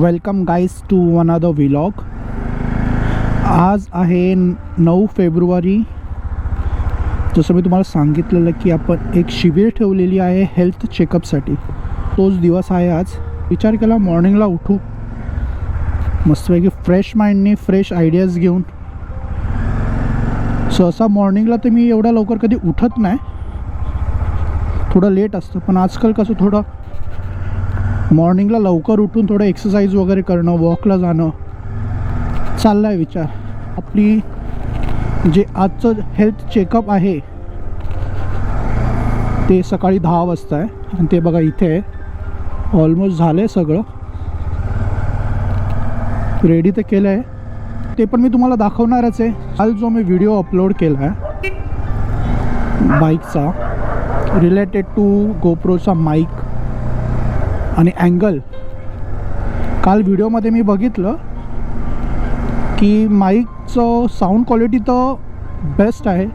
Welcome guys to another vlog. आज आहे 9 February. जसं मी तुम्हाला सांगितलेलं की आपण एक शिबिर ठेवलेली आहे हेल्थ चेकअपसाठी। तोच दिवस आहे आज। विचार केला मॉर्निंगला उठू, मस्तपैकी फ्रेश माइंडने फ्रेश आयडियाज घेऊन। सहसा मॉर्निंगला तर मी एवढ्या लवकर कधी उठत नाही, थोडं लेट असतं, पण आजकाल कसं थोडं मॉर्निंगला लवकर उठून थोडं एक्सरसाइज वगैरे करणं, वॉकला जाणं चालला आहे विचार। आपली जे आजचं हेल्थ चेकअप आहे ते सकाळी 10 वाजता आहे आणि ते बघा इथे आहे, ऑलमोस्ट झालं आहे सगळं, रेडी तर केलं आहे। ते पण मी तुम्हाला दाखवणारच आहे। काल जो मी व्हिडिओ अपलोड केला आहे बाईकचा, रिलेटेड टू गोप्रोचा माईक आणि अँगल, काल व्हिडिओमध्ये मी बघितलं की माईकचं साऊंड क्वालिटी तर बेस्ट आहे,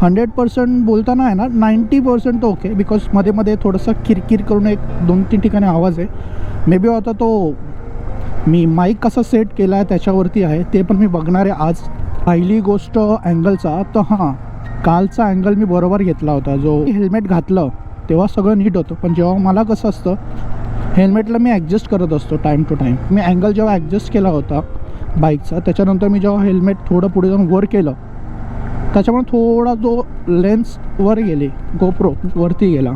100% बोलताना आहे ना 90% तर ओके, बिकॉज मध्ये मध्ये थोडंसं किरकिर करून एक 2-3 ठिकाणी आवाज आहे। मे बी आता तो मी माईक कसा सेट केला आहे त्याच्यावरती आहे, ते पण मी बघणार आहे आज। पहिली गोष्ट अँगलचा, तर हां कालचा अँगल मी बरोबर घेतला होता। जो हेल्मेट घातलं तेव्हा सगळं नीट होतं, पण जेव्हा मला कसं असतं हेल्मेटला मी ॲडजस्ट करत असतो टाईम टू टाईम। मी अँगल जेव्हा ॲडजस्ट केला होता बाईकचा, त्याच्यानंतर मी जेव्हा हेल्मेट थोडं पुढे जाऊन वर केलं, त्याच्यामुळे थोडा जो लेन्स वर गेले, गोप्रो वरती गेला,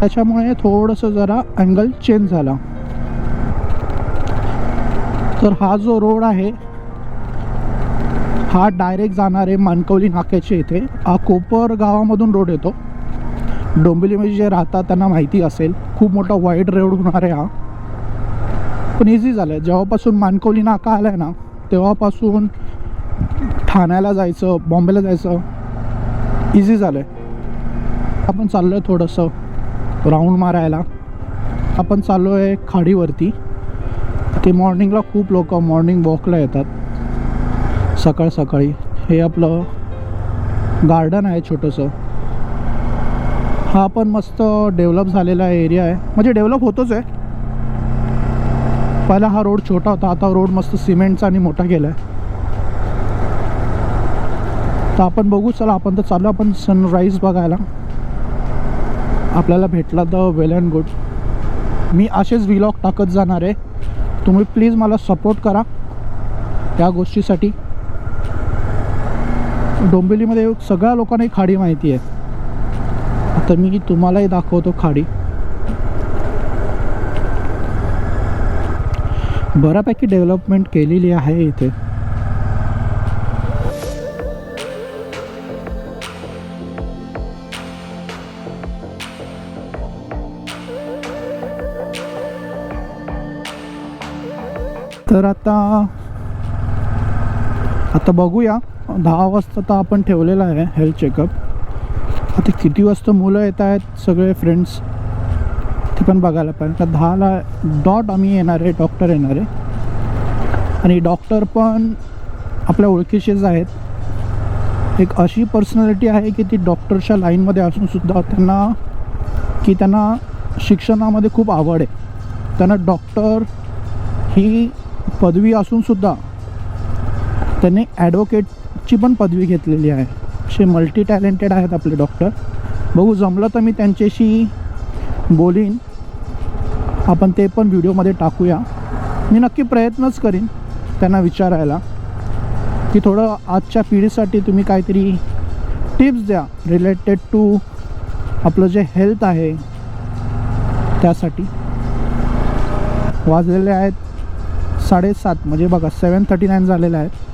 त्याच्यामुळे थोडंसं जरा अँगल चेंज झाला। तर हा जो रोड आहे हा डायरेक्ट जाणार आहे मानकवली नाक्याच्या इथे। हा कोपर गावामधून रोड येतो, डोंबिवलीमध्ये जे राहतात त्यांना माहिती असेल, खूप मोठा वाईड रोड होणार आहे हा, पण इझी झालं आहे। जेव्हापासून मानकवली नाका आला आहे ना, तेव्हापासून ठाण्याला जायचं, बॉम्बेला जायचं इझी झालं आहे। आपण चाललो आहे थोडंसं राऊंड मारायला। आपण चाललो आहे खाडीवरती। ते मॉर्निंगला खूप लोक मॉर्निंग वॉकला येतात सकाळ सकाळी। हे आपलं गार्डन आहे छोटंसं, हा पण मस्त डेव्हलप झालेला एरिया आहे, म्हणजे डेव्हलप होतोच आहे। पहिला हा रोड छोटा होता, आता रोड मस्त सिमेंटचा आणि मोठा केला आहे। तर आपण बघू, चला आपण तर चालू आपण सनराईज बघायला। आपल्याला भेटला तर वेल अँड गुड। मी असेच व्लॉग टाकत जाणार आहे, तुम्ही प्लीज मला सपोर्ट करा या गोष्टीसाठी। डोंबिवलीमध्ये सगळ्या लोकांना ही खाडी माहिती आहे, आता मी तुम्हालाही दाखवतो खाडी। बऱ्यापैकी डेव्हलपमेंट केलेली आहे इथे। तर आता बघूया, 10 वाजता तर आपण ठेवलेला आहे हेल्थ चेकअप। आता किती वाजता मुलं येत आहेत सगळे फ्रेंड्स ते पण बघायला पाहिजे। तर 10ला डॉट आम्ही येणार आहे, डॉक्टर येणार आहे, आणि डॉक्टर पण आपल्या ओळखीचेच आहेत। एक अशी पर्सनॅलिटी आहे की ती डॉक्टरच्या लाईनमध्ये असूनसुद्धा त्यांना शिक्षणामध्ये खूप आवड आहे। त्यांना डॉक्टर ही पदवी असूनसुद्धा त्यांनी ॲडव्होकेटची पण पदवी घेतलेली आहे। असे मल्टी टॅलेंटेड आहेत आपले डॉक्टर। बघू जमलं तर मी त्यांच्याशी बोलीन, आपण ते पण व्हिडिओमध्ये टाकूया। मी नक्की प्रयत्नच करीन त्यांना विचारायला की थोडं आजच्या पिढीसाठी तुम्ही काहीतरी टिप्स द्या रिलेटेड टू आपलं जे हेल्थ आहे त्यासाठी। वाजलेले आहेत 7:30, म्हणजे बघा 7:39 झालेले आहेत।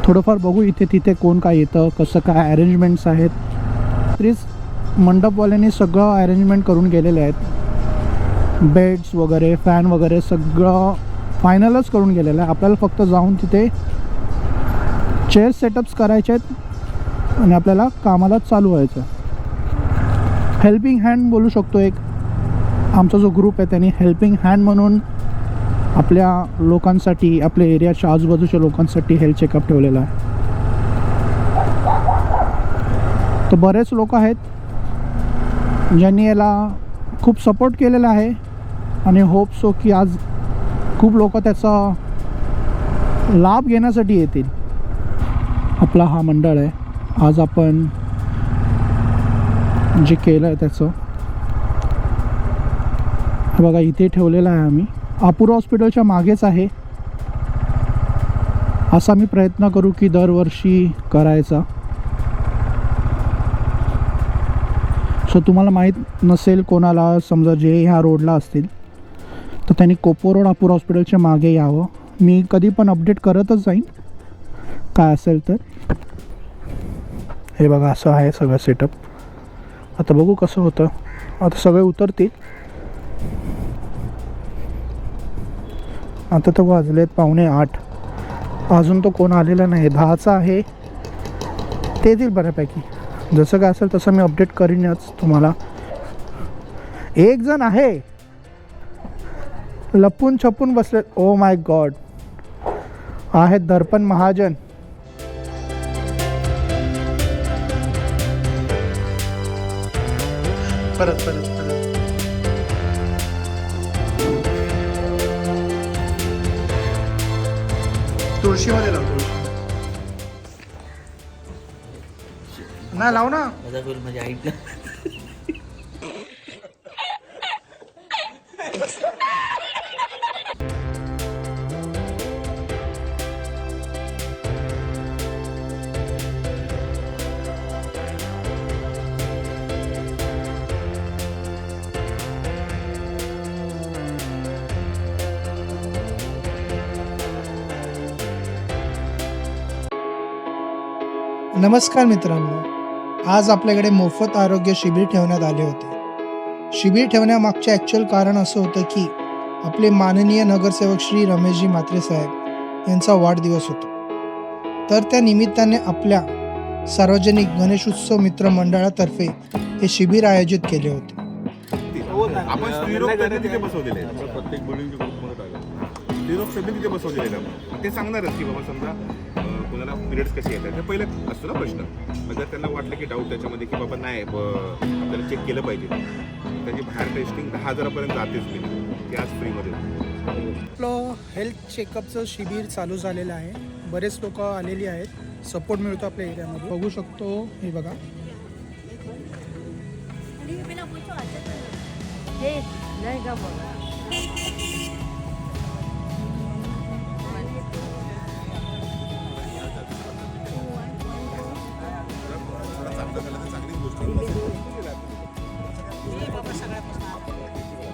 थोडंफार बघू इथे तिथे कोण काय येतं, कसं काय अरेंजमेंट्स आहेत। तरीच मंडपवाल्यांनी सगळं अरेंजमेंट करून गेलेले आहेत, बेड्स वगैरे फॅन वगैरे सगळं फायनलच करून गेलेलं आहे। आपल्याला फक्त जाऊन तिथे चेअर सेटअप्स करायचे आहेत आणि आपल्याला कामाला चालू व्हायचं। हेल्पिंग हँड बोलू शकतो, एक आमचा जो ग्रुप आहे त्यांनी हेल्पिंग हँड म्हणून आपल्या लोकांसाठी, आपल्या एरियाच्या आजूबाजूच्या लोकांसाठी हेल्थ चेकअप ठेवलेला आहे। तर बरेच लोक आहेत ज्यांनी याला खूप सपोर्ट केलेला आहे। आणि होप सो की आज खूप लोक त्याचा लाभ घेण्यासाठी येतील. आपला हा मंडळ आहे. आज आपण जे केलं आहे त्याचं हे बघा इथे ठेवलेलं आहे. आम्ही अपूर्वा हॉस्पिटलच्या मागेच आहे. असा मी प्रयत्न करू की दरवर्षी करायचा. सो तुम्हाला माहीत नसेल कोणाला, समजा जे ह्या रोडला असतील तर त्यांनी कोपो रोड अपूर्वा हॉस्पिटलच्या मागे यावं. मी कधी पण अपडेट करतच जाईन काय असेल तर. हे बघा असं आहे सगळं सेटअप. आता बघू कसं होतं. आता सगळे उतरतील. आता तर वाजलेत 7:45. अजून तो कोण आलेला नाही. 10चा आहे. ते येतील बऱ्यापैकी. जसं काय असेल तसं मी अपडेट करीनच तुम्हाला. एक जण आहे लपून छपून बसले. Oh my God. आहेत दर्पण महाजन. परत तुळशीमध्ये लावतो. नाही लाव ना. माझ्या आईला नमस्कार मित्रांनो, आज आपल्याकडे मोफत आरोग्य शिबिर ठेवण्यात आले होते. शिबिर ठेवण्यामागचे ॲक्च्युअल कारण असं होतं की आपले माननीय नगरसेवक श्री रमेशजी म्हात्रे साहेब यांचा वाढदिवस होता. तर त्या निमित्ताने आपल्या सार्वजनिक गणेशोत्सव मित्र मंडळातर्फे हे शिबिर आयोजित केले होते. आपण स्त्रीरोग तज्ञ तिथे बसवलेले आहे. प्रत्येक बिल्डिंगचे ग्रुपमध्ये टाकलं स्त्रीरोग तज्ञ तिथे बसवलेले आहे. ते सांगणारच की बाबा समजा कोणाला पिरियड्स कसे येतात. ते पहिले असतो ना प्रश्न. जर त्यांना वाटलं की डाऊट त्याच्यामध्ये की बाबा नाही आपल्याला चेक केलं पाहिजे, त्याची बाहेर टेस्टिंग 10,000पर्यंत जातेच गेली. ते आज फ्रीमध्ये. आपलं हेल्थ चेकअपचं शिबिर चालू झालेलं आहे. बरेच लोक आलेली आहेत. सपोर्ट मिळतो आपल्या एरियामध्ये. बघू शकतो. हे बघा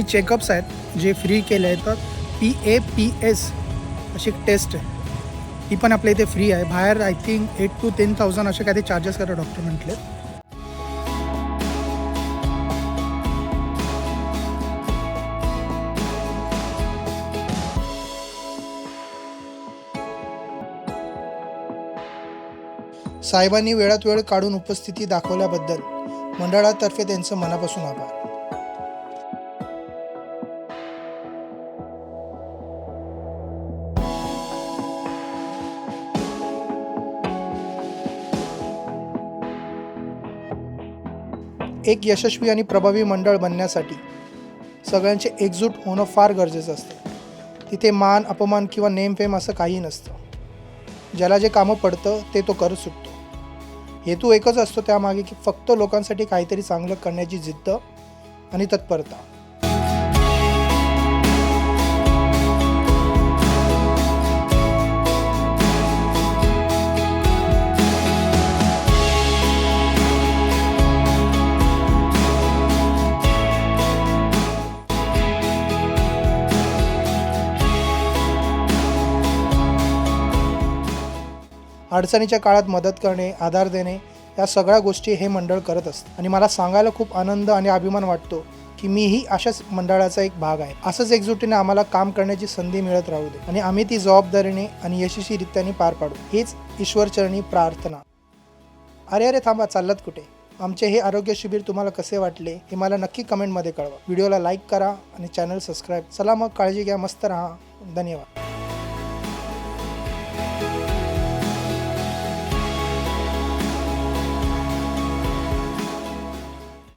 चेकअप्स आहेत जे फ्री केले आहेत. तर PAPS अशी एक टेस्ट आहे. ही पण आपल्या इथे फ्री आहे. बाहेर आय थिंक 8,000 to 10,000 असे काही चार्जेस करा डॉक्टर म्हटले. साहेबांनी वेळात वेळ काढून उपस्थिती दाखवल्याबद्दल मंडळातर्फे त्यांचं मनापासून आभार. एक यशस्वी आणि प्रभावी मंडळ बनण्यासाठी सगळ्यांचे एकजूट होणं फार गरजेचं असतं. तिथे मान अपमान किंवा नेमफेम असं काही नसतं. ज्याला जे कामं पडतं ते तो करत सुटतो. हेतू एकच असतो त्यामागे की फक्त लोकांसाठी काहीतरी चांगलं करण्याची जिद्द आणि तत्परता. अडचणीच्या काळात मदत करणे, आधार देणे या सगळ्या गोष्टी हे मंडळ करत असतं. आणि मला सांगायला खूप आनंद आणि अभिमान वाटतो की मीही अशाच मंडळाचा एक भाग आहे. असंच एकजुटीने आम्हाला काम करण्याची संधी मिळत राहू दे आणि आम्ही ती जबाबदारीने आणि यशस्वीरित्याने पार पाडू, हीच ईश्वरचरणी प्रार्थना. अरे थांबा, चाललात कुठे? आमचे हे आरोग्य शिबिर तुम्हाला कसे वाटले हे मला नक्की कमेंटमध्ये कळवा. व्हिडिओला लाईक करा आणि चॅनल सबस्क्राईब. चला मग, काळजी घ्या, मस्त राहा. धन्यवाद.